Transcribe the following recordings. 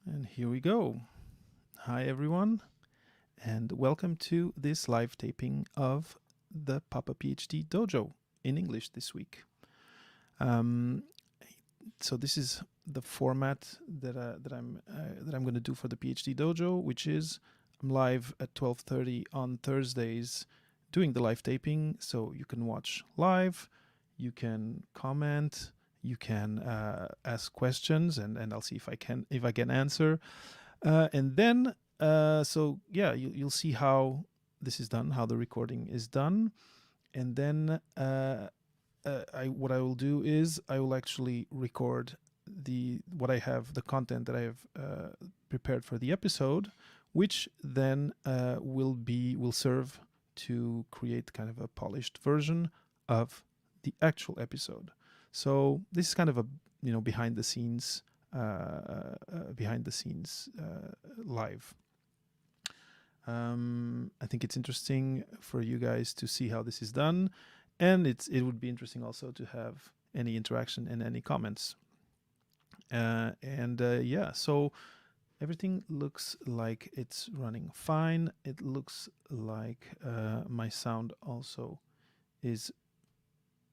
And here we go. Hi, everyone, and welcome to this live taping of the Papa PhD Dojo in English this week. Um, so this is the format that I'm going to do for the PhD Dojo, which is I'm live at 12:30 on Thursdays, doing the live taping. So you can watch live, you can comment, you can ask questions, and I'll see if I can answer. And then, you'll see how this is done, how the recording is done, and then what I will do is I will actually record the content that I have prepared for the episode, which then will serve to create kind of a polished version of the actual episode. So this is kind of a behind the scenes live. I think it's interesting for you guys to see how this is done, and it would be interesting also to have any interaction and any comments. So everything looks like it's running fine. It looks like my sound also is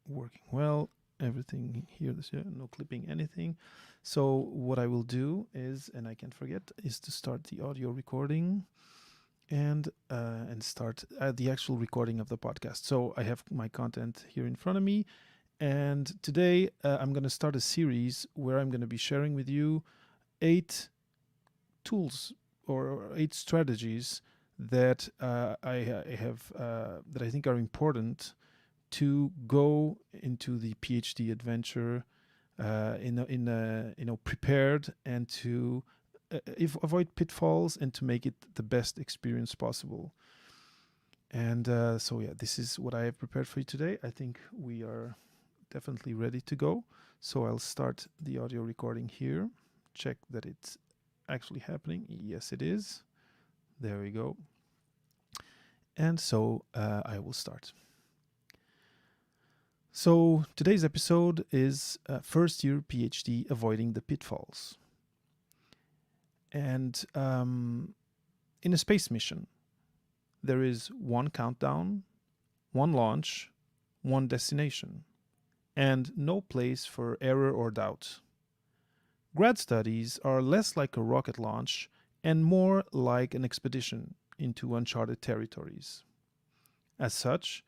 working well. Everything here, no clipping, anything. So what I will do is, and I can't forget, is to start the audio recording and start the actual recording of the podcast. So I have my content here in front of me, and today I'm going to start a series where I'm going to be sharing with you 8 tools or 8 strategies that I have that I think are important to go into the PhD adventure prepared, and to avoid pitfalls and to make it the best experience possible. And this is what I have prepared for you today. I think we are definitely ready to go. So I'll start the audio recording here. Check that it's actually happening. Yes, it is. There we go. And so I will start. So today's episode is first year PhD avoiding the pitfalls. And in a space mission, there is one countdown, one launch, one destination, and no place for error or doubt. Grad studies are less like a rocket launch and more like an expedition into uncharted territories. As such,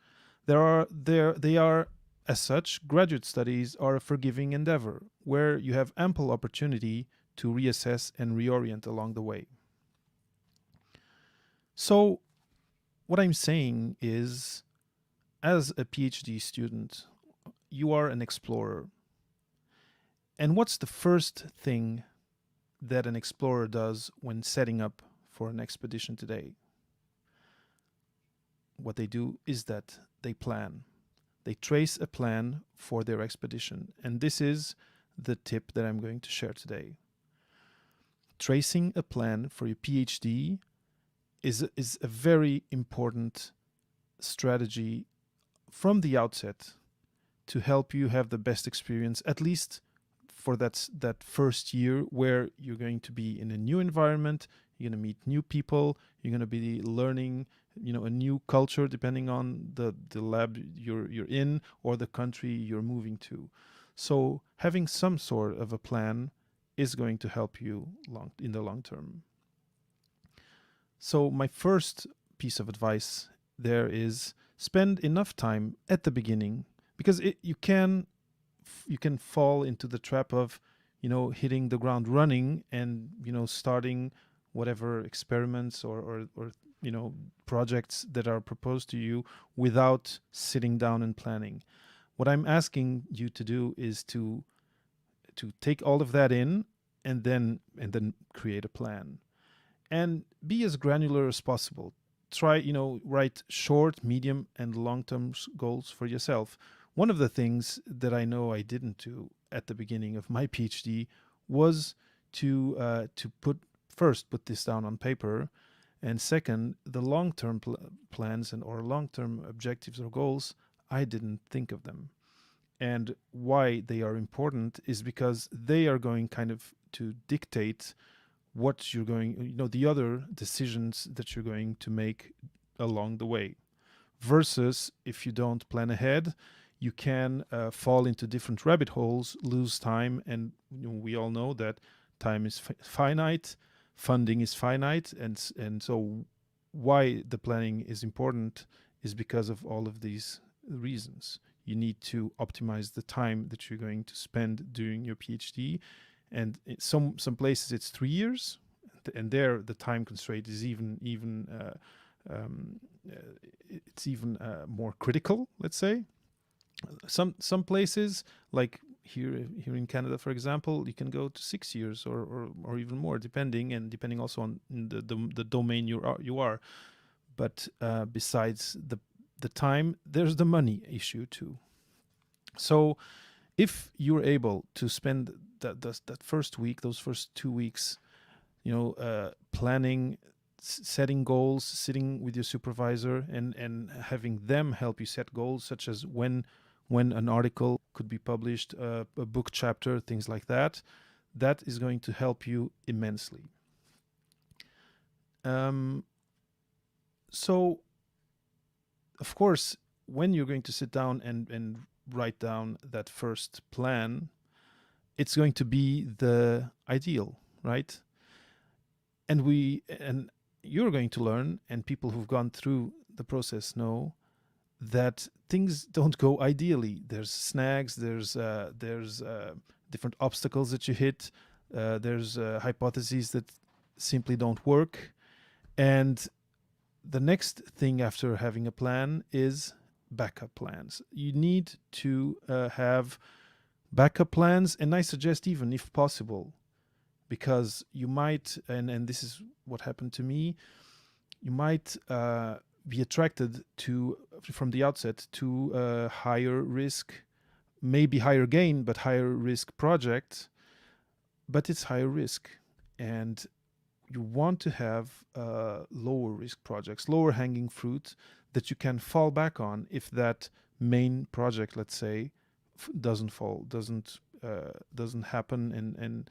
graduate studies are a forgiving endeavor where you have ample opportunity to reassess and reorient along the way. So, what I'm saying is, as a PhD student, you are an explorer. And what's the first thing that an explorer does when setting up for an expedition today? What they do is that they plan. They trace a plan for their expedition. And this is the tip that I'm going to share today. Tracing a plan for your PhD is a very important strategy from the outset to help you have the best experience, at least for that first year where you're going to be in a new environment, you're going to meet new people, you're going to be learning a new culture depending on the lab you're in or the country you're moving to. So having some sort of a plan is going to help you in the long term. So my first piece of advice there is spend enough time at the beginning, because you can fall into the trap of hitting the ground running and starting whatever experiments or projects that are proposed to you without sitting down and planning. What I'm asking you to do is to take all of that in and then create a plan, and be as granular as possible. Try write short, medium, and long-term goals for yourself. One of the things that I know I didn't do at the beginning of my PhD was to put this down on paper, and second, the long-term plans or long-term objectives or goals, I didn't think of them. And why they are important is because they are going kind of to dictate what you're going, the other decisions that you're going to make along the way. Versus if you don't plan ahead, you can fall into different rabbit holes, lose time, and we all know that time is finite, funding is finite, and so why the planning is important is because of all of these reasons. You need to optimize the time that you're going to spend doing your PhD, and some places it's 3 years, and there the time constraint is even it's even more critical, let's say. Some places, like here in Canada, for example, you can go to 6 years or even more, depending also on the domain you are. But besides the time, there's the money issue too. So if you're able to spend that first week, those first 2 weeks, planning, setting goals, sitting with your supervisor and having them help you set goals, such as when an article could be published, a book chapter, things like that, that is going to help you immensely. So, of course, when you're going to sit down and write down that first plan, it's going to be the ideal, right? And you're going to learn, and people who've gone through the process know that things don't go ideally. There's snags, there's different obstacles that you hit, there's hypotheses that simply don't work. And the next thing after having a plan is backup plans. You need to have backup plans, and I suggest even, if possible, because you might, and this is what happened to me, you might be attracted to, from the outset, to a higher risk, maybe higher gain, but higher risk project, but it's higher risk. And you want to have lower risk projects, lower hanging fruit that you can fall back on if that main project, let's say, doesn't happen, and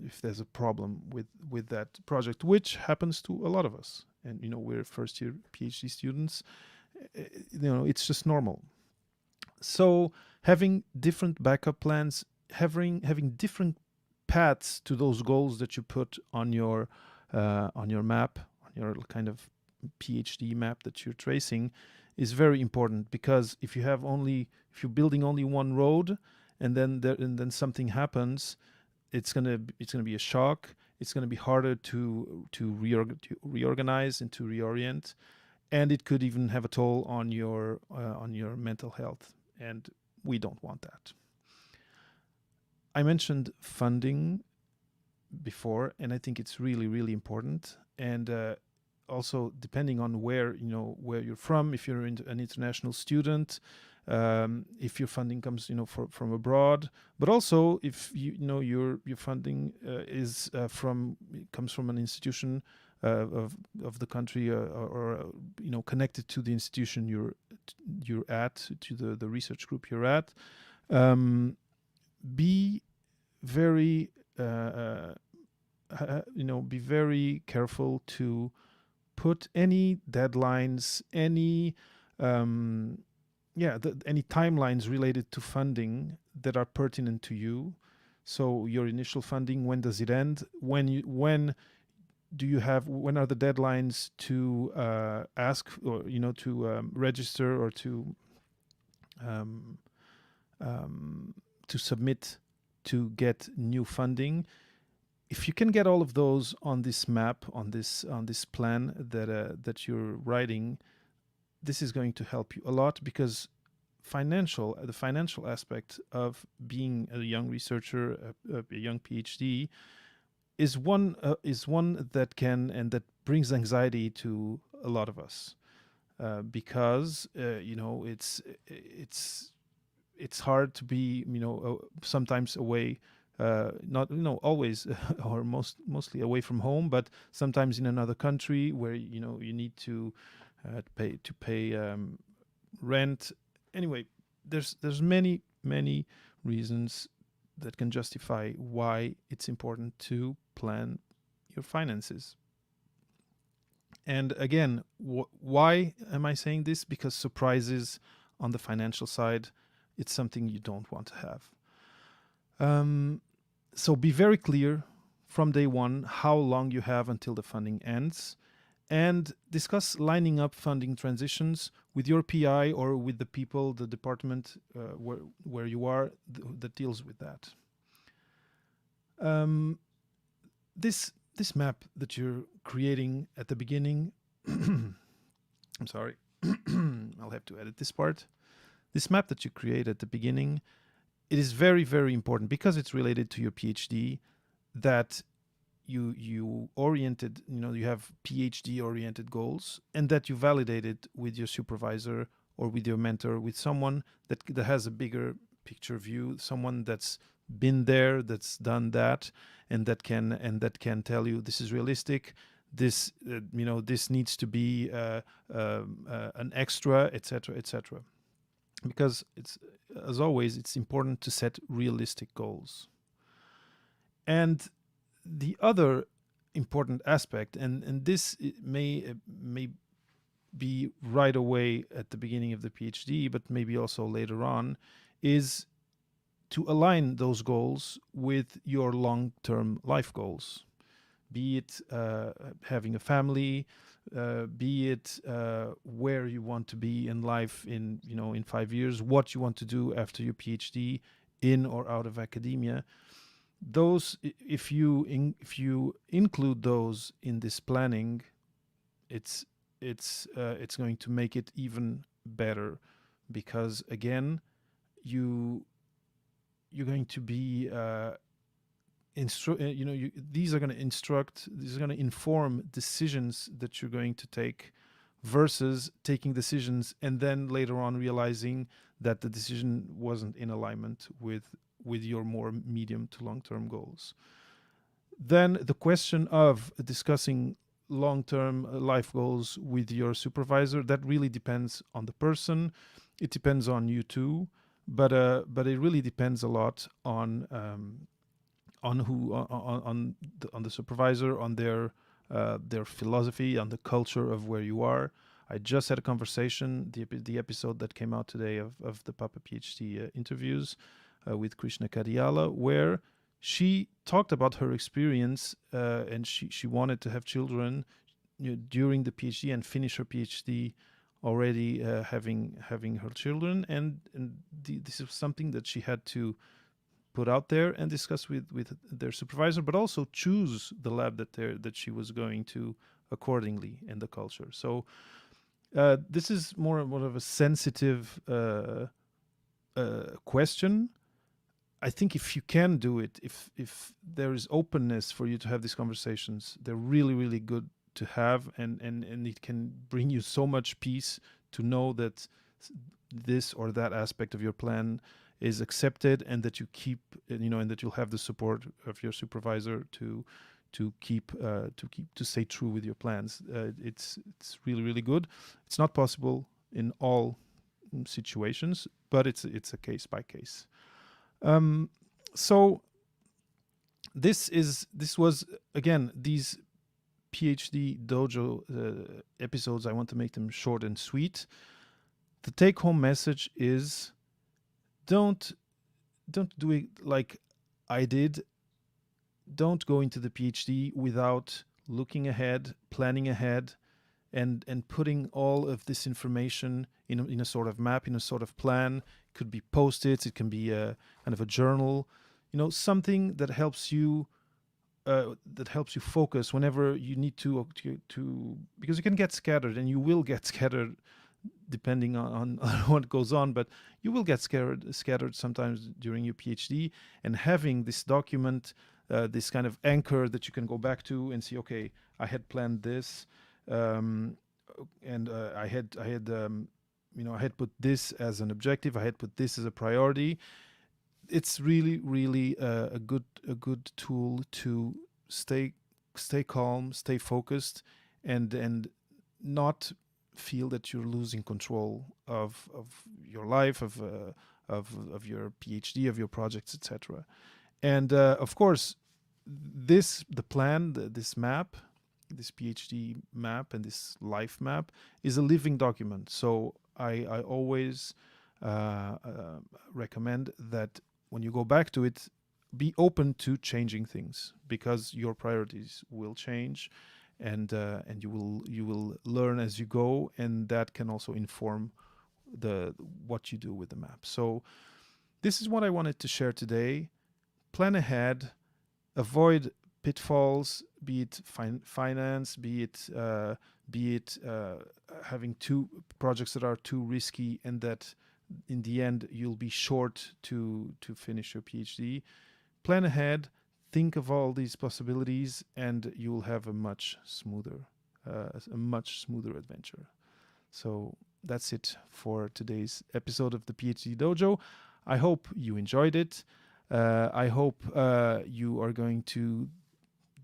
if there's a problem with that project, which happens to a lot of us, and we're first year PhD students, it's just normal. So having different backup plans, having different paths to those goals that you put on your map, on your kind of PhD map that you're tracing, is very important. Because if you're building only one road, and then something happens, it's gonna be a shock. It's gonna be harder to reorganize and to reorient, and it could even have a toll on your mental health, and we don't want that. I mentioned funding before, and I think it's really, really important. And also, depending on where you're from, if you're an international student, if your funding comes from abroad, but also if your funding comes from an institution of the country, or connected to the institution you're at, to the research group you're at. Be very be very careful to put any deadlines, any timelines related to funding that are pertinent to you. So your initial funding, when does it end? When are the deadlines to ask, or to register, or to submit to get new funding? If you can get all of those on this map, on this plan that you're writing, this is going to help you a lot, because the financial aspect of being a young researcher, a young PhD, is one that brings anxiety to a lot of us, because it's hard to be sometimes away, not always or mostly away from home, but sometimes in another country where you need to pay rent. Anyway, there's many reasons that can justify why it's important to plan your finances. And again, why am I saying this? Because surprises on the financial side, it's something you don't want to have. So be very clear from day one how long you have until the funding ends, and discuss lining up funding transitions with your PI or with the people, the department where you are that deals with that. This map that you're creating at the beginning, I'm sorry, I'll have to edit this part. This map that you create at the beginning, it is very, very important because it's related to your PhD that you oriented, you have PhD oriented goals, and that you validate it with your supervisor or with your mentor, with someone that has a bigger picture view, someone that's been there, that's done that, and that can tell you this is realistic, this this needs to be an extra, etc., etc. Because it's, as always, it's important to set realistic goals. And the other important aspect, and this may be right away at the beginning of the PhD, but maybe also later on, is to align those goals with your long-term life goals. Be it having a family, be it where you want to be in life in 5 years, what you want to do after your PhD, in or out of academia. Those, if you include those in this planning, it's going to make it even better, because again, you're going to be these are going to inform decisions that you're going to take, versus taking decisions and then later on realizing that the decision wasn't in alignment with your more medium to long-term goals. Then the question of discussing long-term life goals with your supervisor, that really depends on the person. It depends on you too, but it really depends a lot on the supervisor, on their philosophy, on the culture of where you are. I just had a conversation, the episode that came out today of the Papa PhD interviews with Krishna Kadiala, where she talked about her experience, and she wanted to have children during the PhD and finish her PhD already having her children, and this is something that she had to put out there and discuss with their supervisor, but also choose the lab that she was going to accordingly in the culture. So this is more of a sensitive question. I think if you can do it, if there is openness for you to have these conversations, they're really, really good to have, and it can bring you so much peace to know that this or that aspect of your plan is accepted, and that you keep, and that you'll have the support of your supervisor to stay true with your plans. It's really, really good. It's not possible in all situations, but it's a case by case. So this was again, these PhD Dojo episodes, I want to make them short and sweet. The take-home message is, don't do it like I did. Don't go into the PhD without looking ahead, planning ahead, and putting all of this information in a sort of map, in a sort of plan. It could be Post-its, it can be a kind of a journal, something that helps you focus whenever you need to, because you can get scattered, and you will get scattered depending on what goes on, but you will get scattered sometimes during your PhD. And having this document, this kind of anchor that you can go back to and see, okay, I had planned this, and I had put this as an objective, I had put this as a priority. It's really, really a good tool to stay calm, stay focused, and not feel that you're losing control of your life, of of your PhD, of your projects, etc. And of course, this map, this PhD map and this life map is a living document. So I always recommend that when you go back to it, be open to changing things, because your priorities will change, and you will learn as you go, and that can also inform what you do with the map. So this is what I wanted to share today. Plan ahead, avoid pitfalls, be it finance, be it having two projects that are too risky and that in the end you'll be short to finish your PhD. Plan ahead, think of all these possibilities, and you'll have a much smoother adventure. So that's it for today's episode of the PhD Dojo. I hope you enjoyed it. I hope you are going to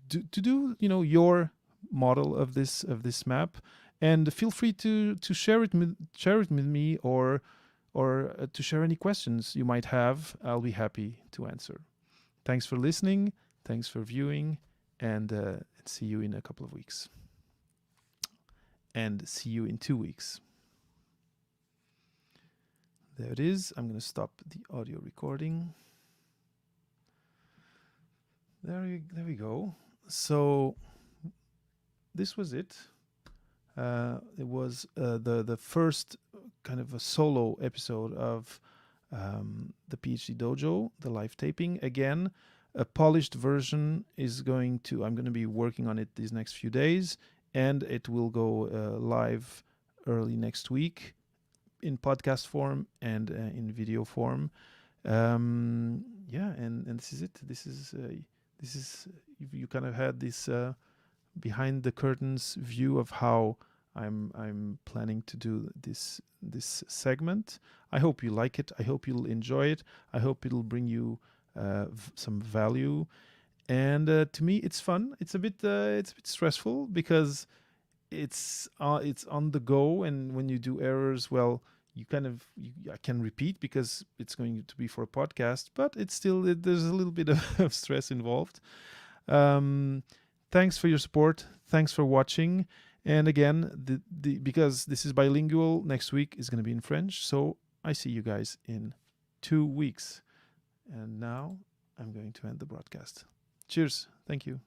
do your model of this map, and feel free to share it with me, or to share any questions you might have. I'll be happy to answer. Thanks for listening. Thanks for viewing, and see you in a couple of weeks. And see you in 2 weeks. There it is. I'm going to stop the audio recording. There we go. So this was it. It was the first kind of a solo episode of the PhD Dojo, the live taping. Again, a polished version I'm going to be working on it these next few days, and it will go live early next week in podcast form and in video form. And this is it. This is you kind of had this behind the curtains view of how I'm planning to do this segment. I hope you like it. I hope you'll enjoy it. I hope it'll bring you some value. And to me, it's fun. It's a bit stressful because it's on the go, and when you do errors, well, I can repeat because it's going to be for a podcast, but there's a little bit of stress involved. Thanks for your support. Thanks for watching. And again, because this is bilingual, next week is going to be in French. So I see you guys in 2 weeks. And now I'm going to end the broadcast. Cheers. Thank you.